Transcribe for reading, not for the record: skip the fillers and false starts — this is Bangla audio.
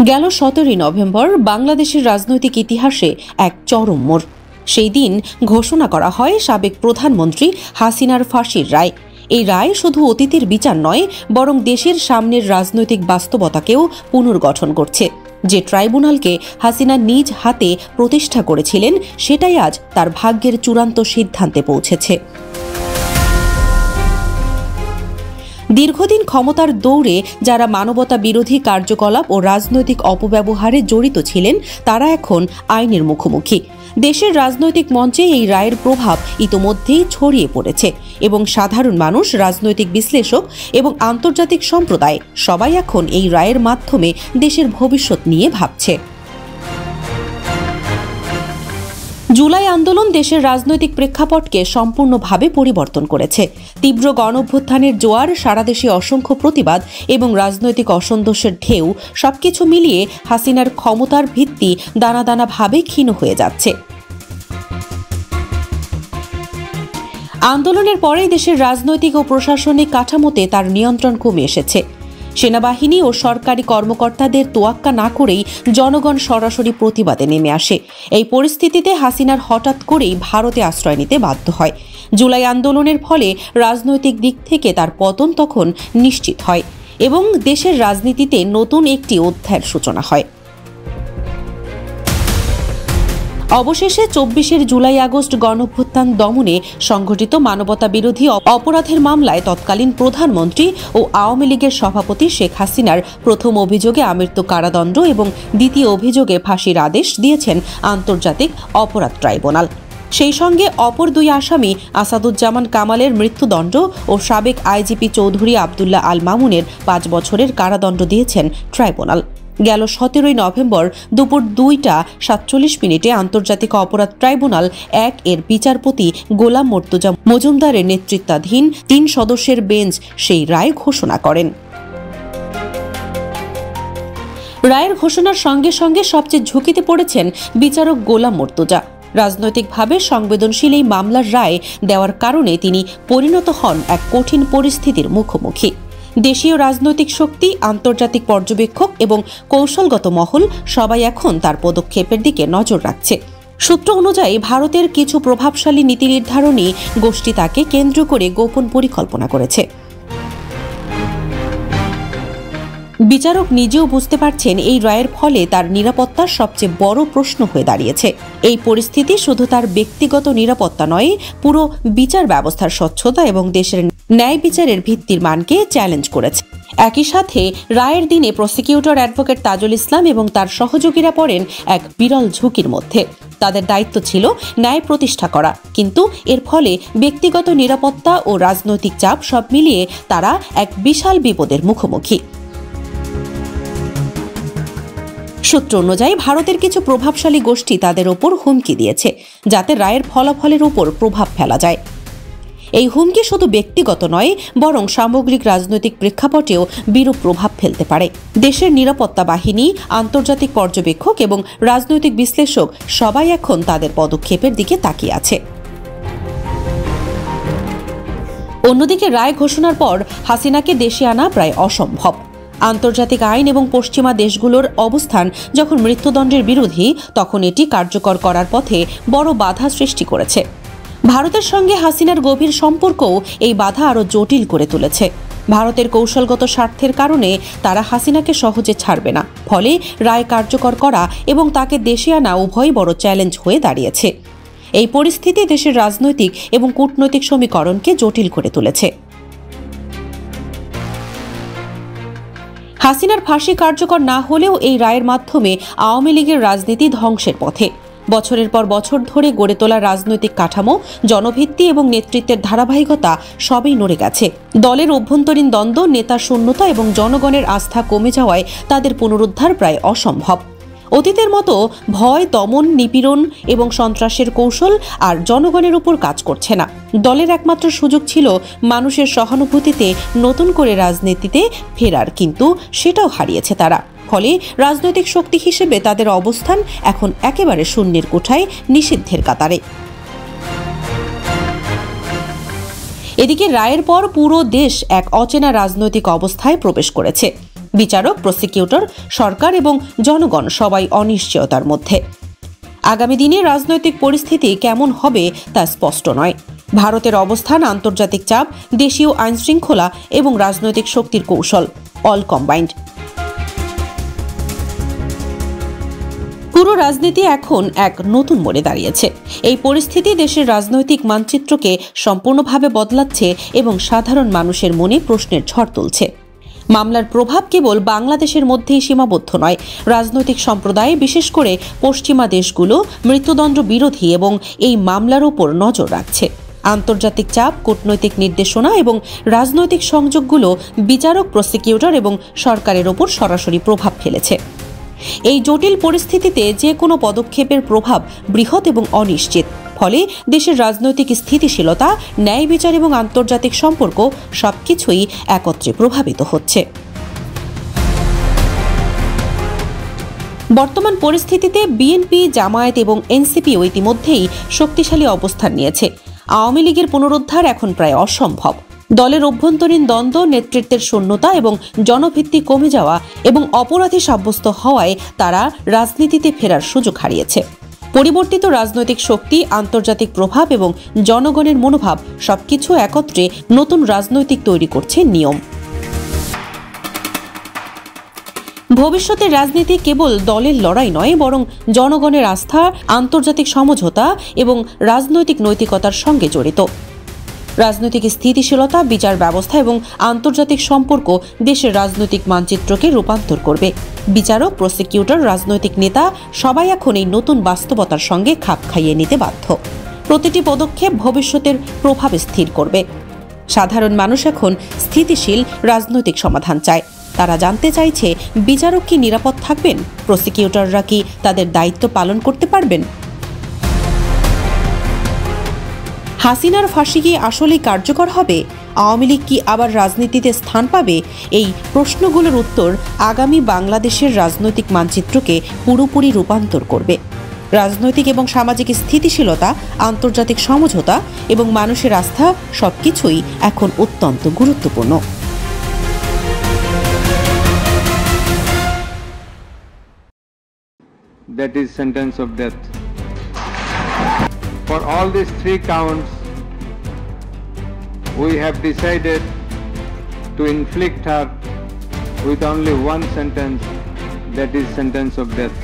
গেল 17 নভেম্বর বাংলাদেশের রাজনৈতিক ইতিহাসে এক চরম মোড়। সেই দিন ঘোষণা করা হয় সাবেক প্রধানমন্ত্রী হাসিনার ফাঁসির রায়। এই রায় শুধু অতীতের বিচার নয়, বরং দেশের সামনের রাজনৈতিক বাস্তবতাকেও পুনর্গঠন করছে। যে ট্রাইব্যুনালকে হাসিনা নিজ হাতে প্রতিষ্ঠা করেছিলেন, সেটাই আজ তার ভাগ্যের চূড়ান্ত সিদ্ধান্তে পৌঁছেছে। দীর্ঘদিন ক্ষমতার দৌড়ে যারা মানবতা বিরোধী কার্যকলাপ ও রাজনৈতিক অপব্যবহারে জড়িত ছিলেন, তারা এখন আইনের মুখোমুখি। দেশের রাজনৈতিক মঞ্চে এই রায়ের প্রভাব ইতোমধ্যেই ছড়িয়ে পড়েছে এবং সাধারণ মানুষ, রাজনৈতিক বিশ্লেষক এবং আন্তর্জাতিক সম্প্রদায় সবাই এখন এই রায়ের মাধ্যমে দেশের ভবিষ্যৎ নিয়ে ভাবছে। জুলাই আন্দোলন দেশের রাজনৈতিক প্রেক্ষাপটকে সম্পূর্ণভাবে পরিবর্তন করেছে। তীব্র গণঅভ্যুত্থানের জোয়ার, সারা দেশে অসংখ্য প্রতিবাদ এবং রাজনৈতিক অসন্তোষের ঢেউ সবকিছু মিলিয়ে হাসিনার ক্ষমতার ভিত্তি দানা দানা ভাবে ক্ষীণ হয়ে যাচ্ছে। আন্দোলনের পরেই দেশের রাজনৈতিক ও প্রশাসনিক কাঠামোতে তার নিয়ন্ত্রণ কমে এসেছে। সেনাবাহিনী ও সরকারি কর্মকর্তাদের তোয়াক্কা না করেই জনগণ সরাসরি প্রতিবাদে নেমে আসে। এই পরিস্থিতিতে হাসিনার হঠাৎ করেই ভারতে আশ্রয় নিতে বাধ্য হয়। জুলাই আন্দোলনের ফলে রাজনৈতিক দিক থেকে তার পতন তখন নিশ্চিত হয় এবং দেশের রাজনীতিতে নতুন একটি অধ্যায়ের সূচনা হয়। অবশেষে 24 জুলাই আগস্ট গণঅভ্যুত্থান দমনে সংঘটিত মানবতা বিরোধী অপরাধের মামলায় তৎকালীন প্রধানমন্ত্রী ও আওয়ামী লীগের সভাপতি শেখ হাসিনার প্রথম অভিযোগে আমৃত্যু কারাদণ্ড এবং দ্বিতীয় অভিযোগে ফাঁসির আদেশ দিয়েছেন আন্তর্জাতিক অপরাধ ট্রাইব্যুনাল। সেই সঙ্গে অপর দুই আসামি আসাদুজ্জামান কামালের মৃত্যুদণ্ড ও সাবেক আইজিপি চৌধুরী আবদুল্লাহ আল মামুনের 5 বছরের কারাদণ্ড দিয়েছেন ট্রাইব্যুনাল। গেল 17 নভেম্বর দুপুর 2টা 47 আন্তর্জাতিক অপরাধ ট্রাইব্যুনাল 1 এর বিচারপতি গোলাম মর্তুজা মজুমদারের নেতৃত্বাধীন 3 সদস্যের বেঞ্চ সেই রায় ঘোষণা করেন। রায়ের ঘোষণার সঙ্গে সঙ্গে সবচেয়ে ঝুঁকিতে পড়েছেন বিচারক গোলাম মর্তুজা। রাজনৈতিকভাবে সংবেদনশীল এই মামলার রায় দেওয়ার কারণে তিনি পরিণত হন এক কঠিন পরিস্থিতির মুখোমুখি। দেশীয় রাজনৈতিক শক্তি, আন্তর্জাতিক পর্যবেক্ষক এবং কৌশলগত মহল সবাই এখন তার পদক্ষেপের দিকে নজর রাখছে। সূত্র অনুযায়ী ভারতের কিছু প্রভাবশালী নীতি নির্ধারণী গোষ্ঠী তাকে কেন্দ্র করে গোপন পরিকল্পনা করেছে। বিচারক নিজেও বুঝতে পারছেন এই রায়ের ফলে তার নিরাপত্তার সবচেয়ে বড় প্রশ্ন হয়ে দাঁড়িয়েছে। এই পরিস্থিতি শুধু তার ব্যক্তিগত নিরাপত্তা নয়, পুরো বিচার ব্যবস্থার স্বচ্ছতা এবং দেশের ন্যায় বিচারের ভিত্তির মানকে চ্যালেঞ্জ করেছে। একই সাথে রায়ের দিনে প্রসিকিউটর অ্যাডভোকেট তাজুল ইসলাম এবং তার সহযোগীরা পড়েন এক বিরল ঝুঁকির মধ্যে। তাদের দায়িত্ব ছিল ন্যায় প্রতিষ্ঠা করা, কিন্তু এর ফলে ব্যক্তিগত নিরাপত্তা ও রাজনৈতিক চাপ সব মিলিয়ে তারা এক বিশাল বিপদের মুখোমুখি। সূত্র অনুযায়ী ভারতের কিছু প্রভাবশালী গোষ্ঠী তাদের ওপর হুমকি দিয়েছে, যাতে রায়ের ফলাফলের উপর প্রভাব ফেলা যায়। এই হুমকি শুধু ব্যক্তিগত নয়, বরং সামগ্রিক রাজনৈতিক প্রেক্ষাপটেও বিরূপ প্রভাব ফেলতে পারে। দেশের নিরাপত্তা বাহিনী, আন্তর্জাতিক পর্যবেক্ষক এবং রাজনৈতিক বিশ্লেষক সবাই এখন তাদের পদক্ষেপের দিকে তাকিয়ে আছে। অন্যদিকে রায় ঘোষণার পর হাসিনাকে দেশে আনা প্রায় অসম্ভব। আন্তর্জাতিক আইন এবং পশ্চিমা দেশগুলোর অবস্থান যখন মৃত্যুদণ্ডের বিরোধী, তখন এটি কার্যকর করার পথে বড় বাধা সৃষ্টি করেছে। ভারতের সঙ্গে হাসিনার গভীর সম্পর্কও এই বাধা আরও জটিল করে তুলেছে। ভারতের কৌশলগত স্বার্থের কারণে তারা হাসিনাকে সহজে ছাড়বে না, ফলে রায় কার্যকর করা এবং তাকে দেশে আনা উভয়ই বড় চ্যালেঞ্জ হয়ে দাঁড়িয়েছে। এই পরিস্থিতি দেশের রাজনৈতিক এবং কূটনৈতিক সমীকরণকে জটিল করে তুলেছে। হাসিনার ফাঁসি কার্যকর না হলেও এই রায়ের মাধ্যমে আওয়ামী লীগের রাজনীতি ধ্বংসের পথে। বছরের পর বছর ধরে গড়ে তোলা রাজনৈতিক কাঠামো, জনভিত্তি এবং নেতৃত্বের ধারাবাহিকতা সবই নড়ে গেছে। দলের অভ্যন্তরীণ দ্বন্দ্ব, নেতার শূন্যতা এবং জনগণের আস্থা কমে যাওয়ায় তাদের পুনরুদ্ধার প্রায় অসম্ভব। অতীতের মতো ভয়, দমন, নিপীড়ন এবং সন্ত্রাসের কৌশল আর জনগণের উপর কাজ করছে না। দলের একমাত্র সুযোগ ছিল মানুষের সহানুভূতিতে নতুন করে রাজনীতিতে ফেরার, কিন্তু সেটাও হারিয়েছে তারা। ফলে রাজনৈতিক শক্তি হিসেবে তাদের অবস্থান এখন একেবারে শূন্যের কোঠায়, নিষিদ্ধের কাতারে। এদিকে রায়ের পর পুরো দেশ এক অচেনা রাজনৈতিক অবস্থায় প্রবেশ করেছে। বিচারক, প্রসিকিউটর, সরকার এবং জনগণ সবাই অনিশ্চয়তার মধ্যে। আগামী দিনে রাজনৈতিক পরিস্থিতি কেমন হবে তা স্পষ্ট নয়। ভারতের অবস্থান, আন্তর্জাতিক চাপ, দেশীয় আইনশৃঙ্খলা এবং রাজনৈতিক শক্তির কৌশল অল কম্বাইন্ড। পুরো রাজনীতি এখন এক নতুন মোড়ে দাঁড়িয়েছে। এই পরিস্থিতি দেশের রাজনৈতিক মানচিত্রকে সম্পূর্ণভাবে বদলাচ্ছে এবং সাধারণ মানুষের মনে প্রশ্নের ঝড় তুলছে। মামলার প্রভাব কেবল বাংলাদেশের মধ্যেই সীমাবদ্ধ নয়। রাজনৈতিক সম্প্রদায়, বিশেষ করে পশ্চিমা দেশগুলো মৃত্যুদণ্ড বিরোধী এবং এই মামলার উপর নজর রাখছে। আন্তর্জাতিক চাপ, কূটনৈতিক নির্দেশনা এবং রাজনৈতিক সংযোগগুলো বিচারক, প্রসিকিউটর এবং সরকারের ওপর সরাসরি প্রভাব ফেলেছে। এই জটিল পরিস্থিতিতে যে কোনো পদক্ষেপের প্রভাব বৃহৎ এবং অনিশ্চিত। ফলে দেশের রাজনৈতিক স্থিতিশীলতা, ন্যায় বিচার এবং আন্তর্জাতিক সম্পর্ক সবকিছুই একত্রে প্রভাবিত হচ্ছে। বর্তমান পরিস্থিতিতে বিএনপি, জামায়াত এবং এনসিপিও ইতিমধ্যেই শক্তিশালী অবস্থান নিয়েছে। আওয়ামী লীগের পুনরুদ্ধার এখন প্রায় অসম্ভব। দলের অভ্যন্তরীণ দ্বন্দ্ব, নেতৃত্বের শূন্যতা এবং জনভিত্তি কমে যাওয়া এবং অপরাধী সাব্যস্ত হওয়ায় তারা রাজনীতিতে ফেরার সুযোগ হারিয়েছে। পরিবর্তিত রাজনৈতিক শক্তি, আন্তর্জাতিক প্রভাব এবং জনগণের মনোভাব সবকিছু একত্রে নতুন রাজনৈতিক তৈরি করছে নিয়ম। ভবিষ্যতের রাজনীতি কেবল দলের লড়াই নয়, বরং জনগণের আস্থা, আন্তর্জাতিক সমঝোতা এবং রাজনৈতিক নৈতিকতার সঙ্গে জড়িত। রাজনৈতিক স্থিতিশীলতা, বিচার ব্যবস্থা এবং আন্তর্জাতিক সম্পর্ক দেশের রাজনৈতিক মানচিত্রকে রূপান্তর করবে। বিচারক, প্রসিকিউটর, রাজনৈতিক নেতা সবাই এখন এই নতুন বাস্তবতার সঙ্গে খাপ খাইয়ে নিতে বাধ্য। প্রতিটি পদক্ষেপ ভবিষ্যতের প্রভাব স্থির করবে। সাধারণ মানুষ এখন স্থিতিশীল রাজনৈতিক সমাধান চায়। তারা জানতে চাইছে, বিচারক কি নিরাপদ থাকবেন? প্রসিকিউটররা কি তাদের দায়িত্ব পালন করতে পারবেন? হাসিনার ফাঁসি কি আসলেই কার্যকর হবে? আওয়ামী লীগ কি আবার রাজনীতিতে স্থান পাবে? এই প্রশ্নগুলোর উত্তর আগামী বাংলাদেশের রাজনৈতিক মানচিত্রকে পুরোপুরি রূপান্তর করবে। রাজনৈতিক এবং সামাজিক স্থিতিশীলতা, আন্তর্জাতিক সমঝোতা এবং মানুষের আস্থা সবকিছুই এখন অত্যন্ত গুরুত্বপূর্ণ। That is sentence of death. For all these 3 counts, we have decided to inflict her with only one sentence, that is sentence of death.